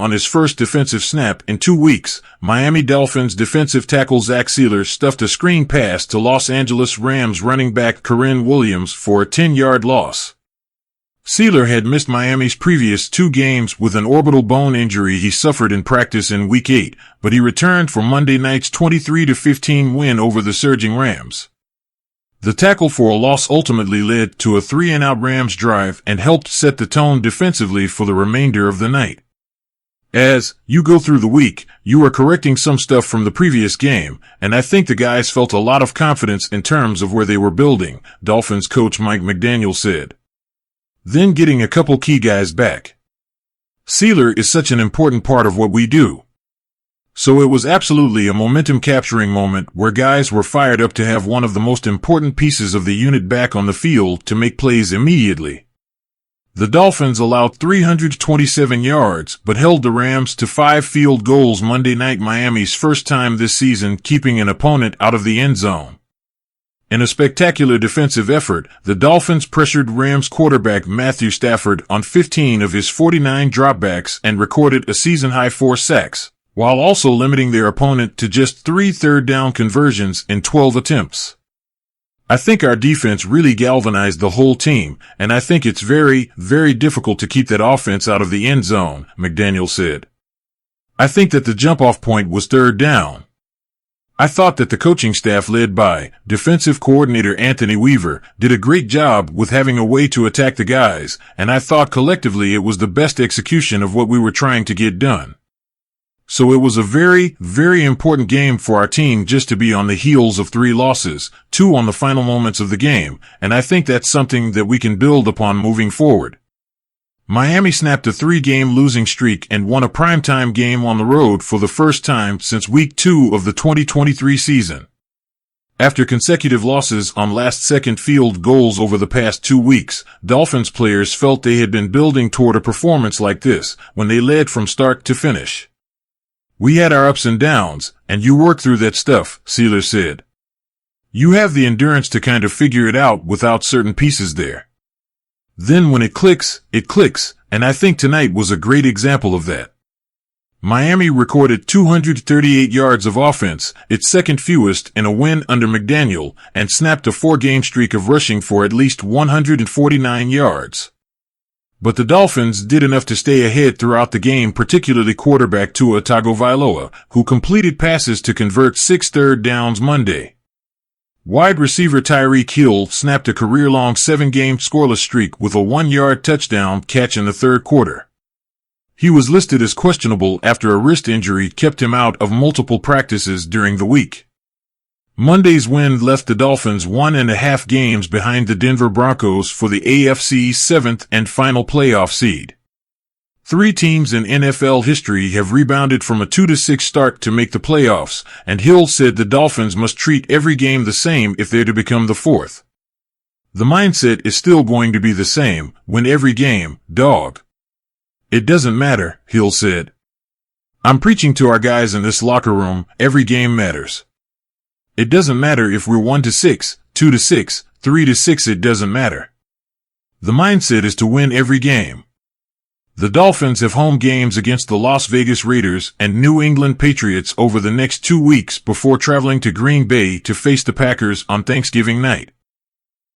on his first defensive snap in 2 weeks, Miami Dolphins defensive tackle Zach Sieler stuffed a screen pass to Los Angeles Rams running back Kyren Williams for a 10-yard loss. Sieler had missed Miami's previous 2 games with an orbital bone injury he suffered in practice in Week 8, but he returned for Monday night's 23-15 win over the surging Rams. The tackle for a loss ultimately led to a 3-and-out Rams drive and helped set the tone defensively for the remainder of the night. As you go through the week, you are correcting some stuff from the previous game, and I think the guys felt a lot of confidence in terms of where they were building, Dolphins coach Mike McDaniel said. Then getting a couple key guys back. Sieler is such an important part of what we do. So it was absolutely a momentum-capturing moment where guys were fired up to have one of the most important pieces of the unit back on the field to make plays immediately. The Dolphins allowed 327 yards but held the Rams to 5 field goals Monday night, Miami's first time this season keeping an opponent out of the end zone. In a spectacular defensive effort, the Dolphins pressured Rams quarterback Matthew Stafford on 15 of his 49 dropbacks and recorded a season-high 4 sacks, while also limiting their opponent to just 3 third-down conversions in 12 attempts. I think our defense really galvanized the whole team, and I think it's very, very difficult to keep that offense out of the end zone, McDaniel said. I think that the jump-off point was 3rd down. I thought that the coaching staff led by defensive coordinator Anthony Weaver did a great job with having a way to attack the guys, and I thought collectively it was the best execution of what we were trying to get done. So it was a very, very important game for our team just to be on the heels of 3 losses, 2 on the final moments of the game, and I think that's something that we can build upon moving forward. Miami snapped a 3-game losing streak and won a primetime game on the road for the first time since Week 2 of the 2023 season. After consecutive losses on last-second field goals over the past 2 weeks, Dolphins players felt they had been building toward a performance like this when they led from start to finish. We had our ups and downs, and you work through that stuff, Sieler said. You have the endurance to kind of figure it out without certain pieces there. Then when it clicks, and I think tonight was a great example of that. Miami recorded 238 yards of offense, its second fewest in a win under McDaniel, and snapped a 4-game streak of rushing for at least 149 yards. But the Dolphins did enough to stay ahead throughout the game, particularly quarterback Tua Tagovailoa, who completed passes to convert 6 third downs Monday. Wide receiver Tyreek Hill snapped a career-long 7-game scoreless streak with a 1-yard touchdown catch in the 3rd quarter. He was listed as questionable after a wrist injury kept him out of multiple practices during the week. Monday's win left the Dolphins 1.5 games behind the Denver Broncos for the AFC's 7th and final playoff seed. 3 teams in NFL history have rebounded from a 2-6 start to make the playoffs, and Hill said the Dolphins must treat every game the same if they're to become the 4th. The mindset is still going to be the same: win every game, dog. It doesn't matter, Hill said. I'm preaching to our guys in this locker room, every game matters. It doesn't matter if we're 1-6, 2-6, 3-6, it doesn't matter. The mindset is to win every game. The Dolphins have home games against the Las Vegas Raiders and New England Patriots over the next 2 weeks before traveling to Green Bay to face the Packers on Thanksgiving night.